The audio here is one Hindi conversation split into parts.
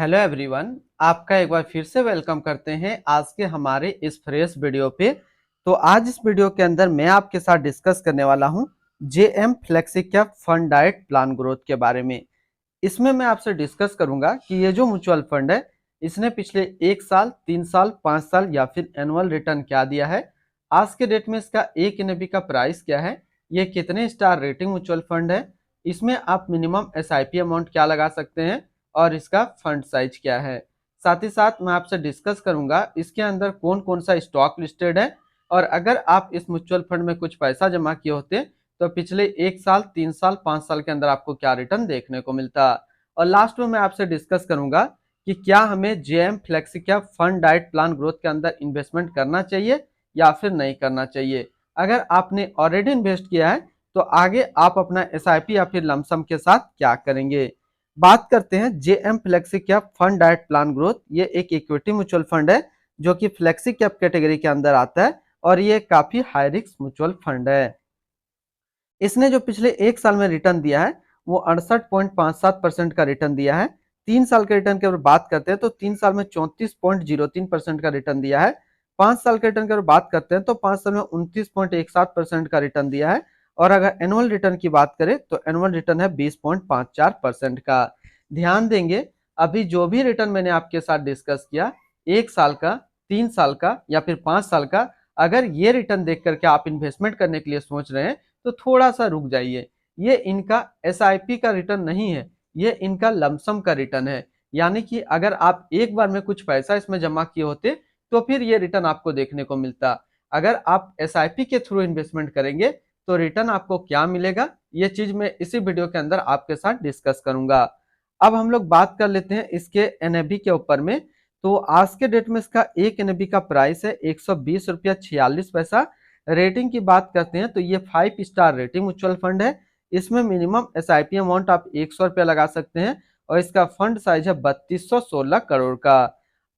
हेलो एवरीवन, आपका एक बार फिर से वेलकम करते हैं आज के हमारे इस फ्रेश वीडियो पे। तो आज इस वीडियो के अंदर मैं आपके साथ डिस्कस करने वाला हूं JM flexi cap fund diet plan growth के बारे में। इसमें मैं आपसे डिस्कस करूंगा कि ये जो म्यूचुअल फंड है इसने पिछले 1 साल, 3 साल, 5 साल या फिर एनुअल रिटर्न क्या दिया है, आज के डेट में इसका एक एनएबी का प्राइस क्या है, ये कितने स्टार रेटिंग म्यूचुअल फंड है, इसमें आप मिनिमम एसआईपी अमाउंट क्या लगा सकते हैं और इसका फंड साइज क्या है। साथ ही साथ मैं आपसे डिस्कस करूंगा इसके अंदर कौन कौन सा स्टॉक लिस्टेड है और अगर आप इस म्यूचुअल फंड में कुछ पैसा जमा किए होते तो पिछले 1 साल, 3 साल, 5 साल के अंदर आपको क्या रिटर्न देखने को मिलता। और लास्ट में मैं आपसे डिस्कस करूंगा कि क्या हमें JM flexi cap fund diet plan growth के अंदर इन्वेस्टमेंट करना चाहिए या फिर नहीं करना चाहिए। अगर आपने ऑलरेडी इन्वेस्ट किया है तो आगे आप अपना एसआईपी या फिर लमसम के साथ क्या करेंगे। बात करते हैं JM flexi cap fund diet plan growth. ये एक इक्विटी म्यूचुअल फंड है जो कि फ्लेक्सी कैप कैटेगरी के अंदर आता है और ये काफी हाई रिस्क म्यूचुअल फंड है। इसने जो पिछले 1 साल में रिटर्न दिया है वो 68.57% का रिटर्न दिया है। 3 साल के रिटर्न की अगर बात करते हैं तो 3 साल में 34.03% का रिटर्न दिया है। 5 साल के रिटर्न की अगर बात करते हैं तो 5 साल में 29.17% का रिटर्न दिया है। और अगर एनुअल रिटर्न की बात करें तो एनुअल रिटर्न है 20.54% का। ध्यान देंगे, अभी जो भी रिटर्न मैंने आपके साथ डिस्कस किया, 1 साल का, 3 साल का या फिर 5 साल का, अगर ये रिटर्न देख करके आप इन्वेस्टमेंट करने के लिए सोच रहे हैं तो थोड़ा सा रुक जाइए। ये इनका एसआईपी का रिटर्न नहीं है, ये इनका लमसम का रिटर्न है। यानी कि अगर आप एक बार में कुछ पैसा इसमें जमा किए होते तो फिर ये रिटर्न आपको देखने को मिलता। अगर आप एसआईपी के थ्रू इन्वेस्टमेंट करेंगे तो रिटर्न आपको क्या मिलेगा, ये चीज मैं इसी वीडियो के अंदर आपके साथ डिस्कस करूंगा। अब हम लोग बात कर लेते हैं इसके एनएबी के ऊपर में। तो आज के डेट में इसका एक एनएबी का प्राइस है 120 रुपया 46 पैसा। रेटिंग की बात करते हैं तो ये 5 स्टार रेटिंग म्यूचुअल फंड है। इसमें मिनिमम एसआईपी अमाउंट आप 100 रुपया लगा सकते हैं और इसका फंड साइज है 3216 करोड़ का।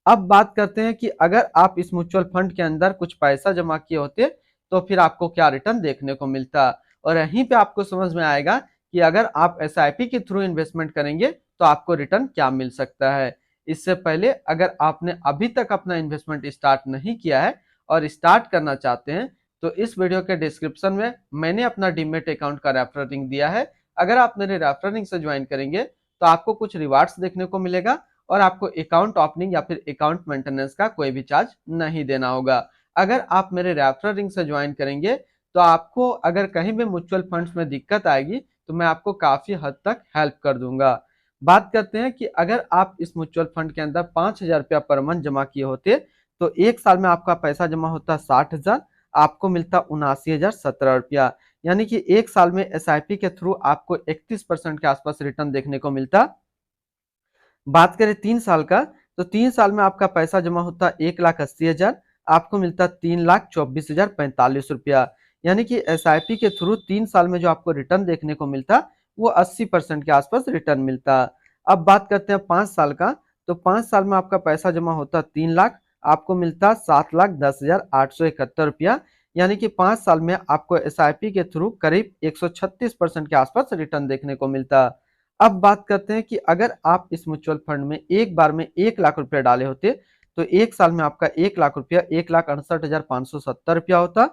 अब बात करते हैं कि अगर आप इस म्यूचुअल फंड के अंदर कुछ पैसा जमा किए होते तो फिर आपको क्या रिटर्न देखने को मिलता। और यहीं पे आपको समझ में आएगा कि अगर आप एसआईपी के थ्रू इन्वेस्टमेंट करेंगे तो आपको रिटर्न क्या मिल सकता है। इससे पहले अगर आपने अभी तक अपना इन्वेस्टमेंट स्टार्ट नहीं किया है और स्टार्ट करना चाहते हैं तो इस वीडियो के डिस्क्रिप्शन में मैंने अपना डीमेट अकाउंट का रेफरल लिंक दिया है। अगर आप मेरे रेफरल लिंक से ज्वाइन करेंगे तो आपको कुछ रिवार्ड्स देखने को मिलेगा और आपको अकाउंट ओपनिंग या फिर अकाउंट मेंटेनेंस का कोई भी चार्ज नहीं देना होगा। अगर आप मेरे रेफरल लिंक से ज्वाइन करेंगे तो आपको अगर कहीं भी म्यूचुअल फंड्स में दिक्कत आएगी तो मैं आपको काफी हद तक हेल्प कर दूंगा। बात करते हैं कि अगर आप इस म्यूचुअल फंड के अंदर 5,000 रुपया पर मंथ जमा किए होते तो 1 साल में आपका पैसा जमा होता 60,000, आपको मिलता 79,017 रुपया। यानी कि 1 साल में एसआईपी के थ्रू आपको 31% के आसपास रिटर्न देखने को मिलता। बात करें 3 साल का तो 3 साल में आपका पैसा जमा होता 1,80,000, आपको मिलता 3,24,045 रुपया। यानी कि एसआईपी के थ्रू 3 साल में जो आपको रिटर्न देखने को मिलता वो 80% के आसपास रिटर्न मिलता। अब बात करते हैं 5 साल का तो 5 साल में आपका पैसा जमा होता 3 लाख, आपको मिलता 7,10,871 रुपया। यानी कि 5 साल में आपको एसआईपी के थ्रू करीब 136% के आसपास रिटर्न देखने को मिलता। अब बात करते हैं कि अगर आप इस म्यूचुअल फंड में एक बार में 1 लाख रुपया डाले होते तो 1 साल में आपका 1 लाख रुपया 1,68,570 रुपया होता।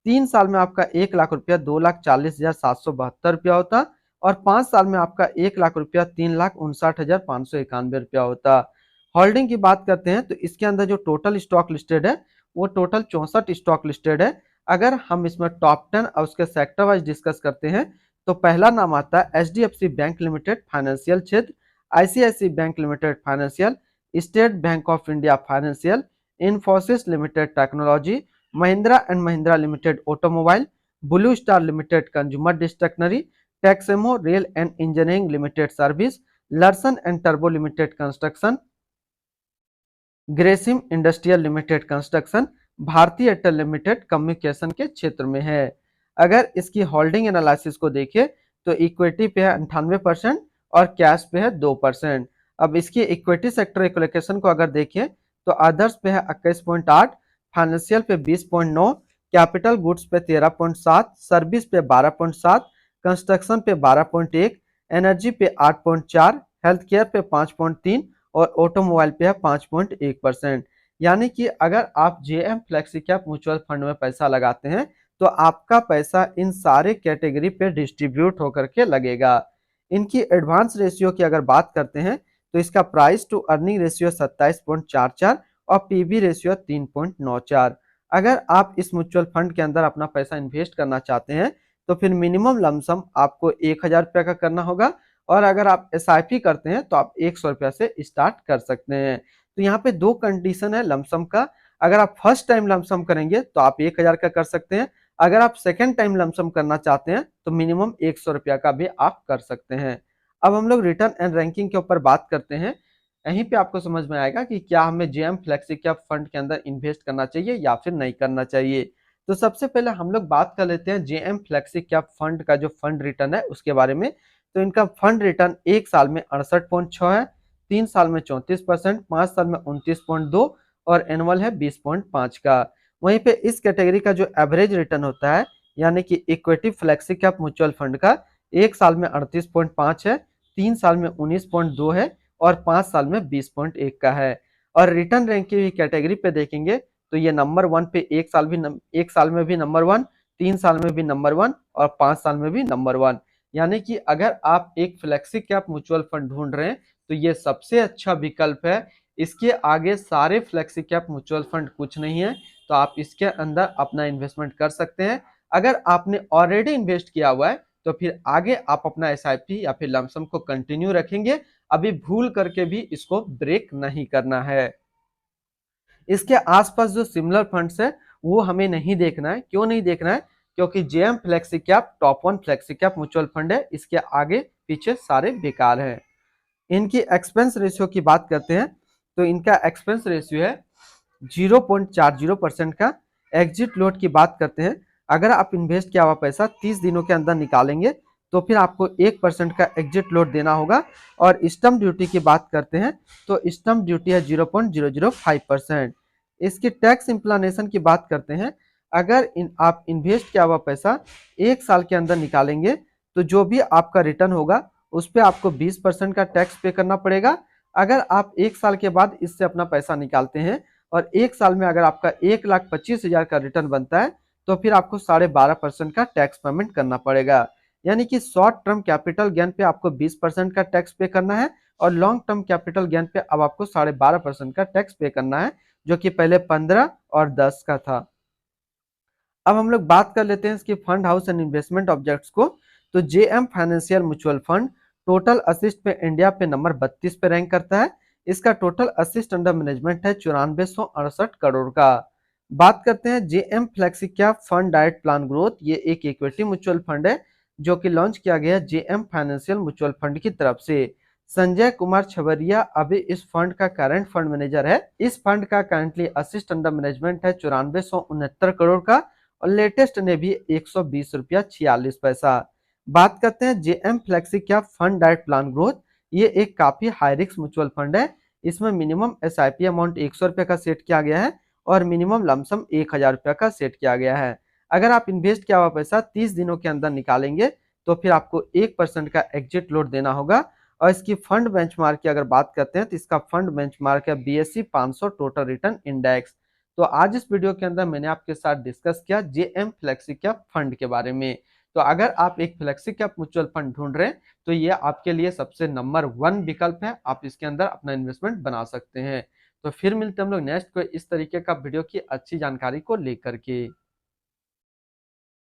3 साल में आपका 1 लाख रुपया 2,40,772 रुपया होता और 5 साल में आपका 1 लाख रुपया 3,59,591 रुपया होता। होल्डिंग की बात करते हैं तो इसके अंदर जो टोटल स्टॉक लिस्टेड है वो टोटल 64 स्टॉक लिस्टेड है। अगर हम इसमें टॉप 10 और उसके सेक्टर वाइज डिस्कस करते हैं तो पहला नाम आता है एचडीएफसी बैंक लिमिटेड फाइनेंशियल क्षेत्र, ICICI bank limited financial, state bank of India financial, Infosys limited technology, Mahindra and Mahindra limited automobile, blue star limited consumer discretionary, Texmaco rail and engineering limited service, Larsen and टर्बो limited construction, Grasim industrial limited construction, भारतीय एयरटेल लिमिटेड कम्युनिकेशन के क्षेत्र में है। अगर इसकी होल्डिंग एनालिसिस को देखें तो इक्विटी पे है 98% और कैश पे है 2%। अब इसकी इक्विटी सेक्टर एलोकेशन को अगर देखें तो अदर्स पे है 21.8, फाइनेंशियल पे 20.9, कैपिटल गुड्स पे 13.7, सर्विस पे 12.7, कंस्ट्रक्शन पे 12.1, एनर्जी पे 8.4, हेल्थ केयर पे 5.3 और ऑटोमोबाइल पे है 5.1%। यानी कि अगर आप JM flexi cap mutual fund में पैसा लगाते हैं तो आपका पैसा इन सारे कैटेगरी पे डिस्ट्रीब्यूट होकर के लगेगा। इनकी एडवांस रेशियो की अगर बात करते हैं तो इसका प्राइस टू अर्निंग रेशियो 27.44 और पीबी रेशियो 3.94। अगर आप इस म्यूचुअल फंड के अंदर अपना पैसा इन्वेस्ट करना चाहते हैं तो फिर मिनिमम लमसम आपको 1000 रुपया का करना होगा, और अगर आप एसआईपी करते हैं तो आप 100 रुपया से स्टार्ट कर सकते हैं। तो यहाँ पे दो कंडीशन है लमसम का। अगर आप फर्स्ट टाइम लमसम करेंगे तो आप 1000 का कर सकते हैं। अगर आप सेकेंड टाइम लमसम करना चाहते हैं तो मिनिमम 100 रुपया का भी आप कर सकते हैं। अब हम लोग रिटर्न एंड रैंकिंग के ऊपर बात करते हैं। यहीं पे आपको समझ में आएगा कि क्या हमें जेएम फ्लेक्सी कैप फंड के अंदर इन्वेस्ट करना चाहिए या फिर नहीं करना चाहिए। तो सबसे पहले हम लोग बात कर लेते हैं जेएम फ्लेक्सी कैप फंड का जो फंड रिटर्न है उसके बारे में। तो इनका फंड रिटर्न 1 साल में 68.6 है, 3 साल में 34%, 5 साल में 29.2 और एनुअल है 20.5 का। वहीं पे इस कैटेगरी का जो एवरेज रिटर्न होता है यानी कि equity flexi cap mutual fund का 1 साल में 38.5 है, 3 साल में 19.2 है और 5 साल में 20.1 का है। और रिटर्न रैंक की कैटेगरी पे देखेंगे तो ये नंबर 1 पे 1 साल में भी नंबर 1, 3 साल में भी नंबर 1 और 5 साल में भी नंबर 1। यानी कि अगर आप एक फ्लेक्सी कैप म्यूचुअल फंड ढूंढ रहे हैं तो ये सबसे अच्छा विकल्प है। इसके आगे सारे फ्लेक्सी कैप म्यूचुअल फंड कुछ नहीं है, तो आप इसके अंदर अपना इन्वेस्टमेंट कर सकते हैं। अगर आपने ऑलरेडी इन्वेस्ट किया हुआ है तो फिर आगे आप अपना एसआईपी या फिर लमसम को कंटिन्यू रखेंगे, अभी भूल करके भी इसको ब्रेक नहीं करना है। इसके आसपास जो सिमिलर फंड्स है वो हमें नहीं देखना है। क्यों नहीं देखना है? क्योंकि JM flexi cap top 1 flexi cap mutual fund है, इसके आगे पीछे सारे बेकार है। इनकी एक्सपेंस रेशियो की बात करते हैं तो इनका एक्सपेंस रेशियो है 0.40% का। एग्जिट लोड की बात करते हैं, अगर आप इन्वेस्ट किया हुआ पैसा 30 दिनों के अंदर निकालेंगे तो फिर आपको 1% का एग्जिट लोड देना होगा। और स्टम्प ड्यूटी की बात करते हैं तो स्टम्प ड्यूटी है 0.005%। इसकी टैक्स इम्प्लानेशन की बात करते हैं, अगर आप इन्वेस्ट किया हुआ पैसा 1 साल के अंदर निकालेंगे तो जो भी आपका रिटर्न होगा उस पर आपको 20% का टैक्स पे करना पड़ेगा। अगर आप 1 साल के बाद इससे अपना पैसा निकालते हैं और 1 साल में अगर आपका 1,25,000 का रिटर्न बनता है तो फिर आपको 12.5% का टैक्स पेमेंट करना पड़ेगा। यानी कि शॉर्ट टर्म कैपिटल गेन पे आपको 20% का टैक्स पे करना है और लॉन्ग टर्म कैपिटल गेन पे अब आपको 12.5% का टैक्स पे करना है, जो कि पहले 15 और 10 का था। अब हम लोग बात कर लेते हैं इसकी fund house and investment objects को। तो JM financial mutual fund total assist पे इंडिया पे नंबर 32 पे रैंक करता है। इसका टोटल असिस्ट अंडर मैनेजमेंट है 9468 करोड़ का। बात करते हैं JM flexi cap fund direct plan growth. ये एक इक्विटी म्यूचुअल फंड है जो कि लॉन्च किया गया है जेएम फाइनेंशियल म्यूचुअल फंड की तरफ से। संजय कुमार छबरिया अभी इस फंड का करंट फंड मैनेजर है। इस फंड का करंटली असिस्ट अंडर मैनेजमेंट है 9469 करोड़ का और लेटेस्ट ने भी 120 रुपया 46 पैसा। बात करते हैं JM flexi cap fund direct plan growth. ये एक काफी हाई रिस्क म्यूचुअल फंड है। इसमें मिनिमम एसआईपी अमाउंट 100 रुपये का सेट किया गया है और मिनिमम लमसम 1000 रुपया का सेट किया गया है। अगर आप इन्वेस्ट किया हुआ पैसा 30 दिनों के अंदर निकालेंगे तो फिर आपको 1% का एग्जिट लोड देना होगा। और इसकी फंड बेंचमार्क की अगर बात करते हैं तो इसका फंड बेंचमार्क है बीएसई 500 टोटल रिटर्न इंडेक्स। तो आज इस वीडियो के अंदर मैंने आपके साथ डिस्कस किया जेएम फ्लेक्सी कैप फंड के बारे में। तो अगर आप एक फ्लेक्सी कैप म्यूचुअल फंड ढूंढ रहे हैं तो ये आपके लिए सबसे नंबर 1 विकल्प है। आप इसके अंदर अपना इन्वेस्टमेंट बना सकते हैं। तो फिर मिलते हैं हम लोग नेक्स्ट कोई इस तरीके का वीडियो की अच्छी जानकारी को लेकर के।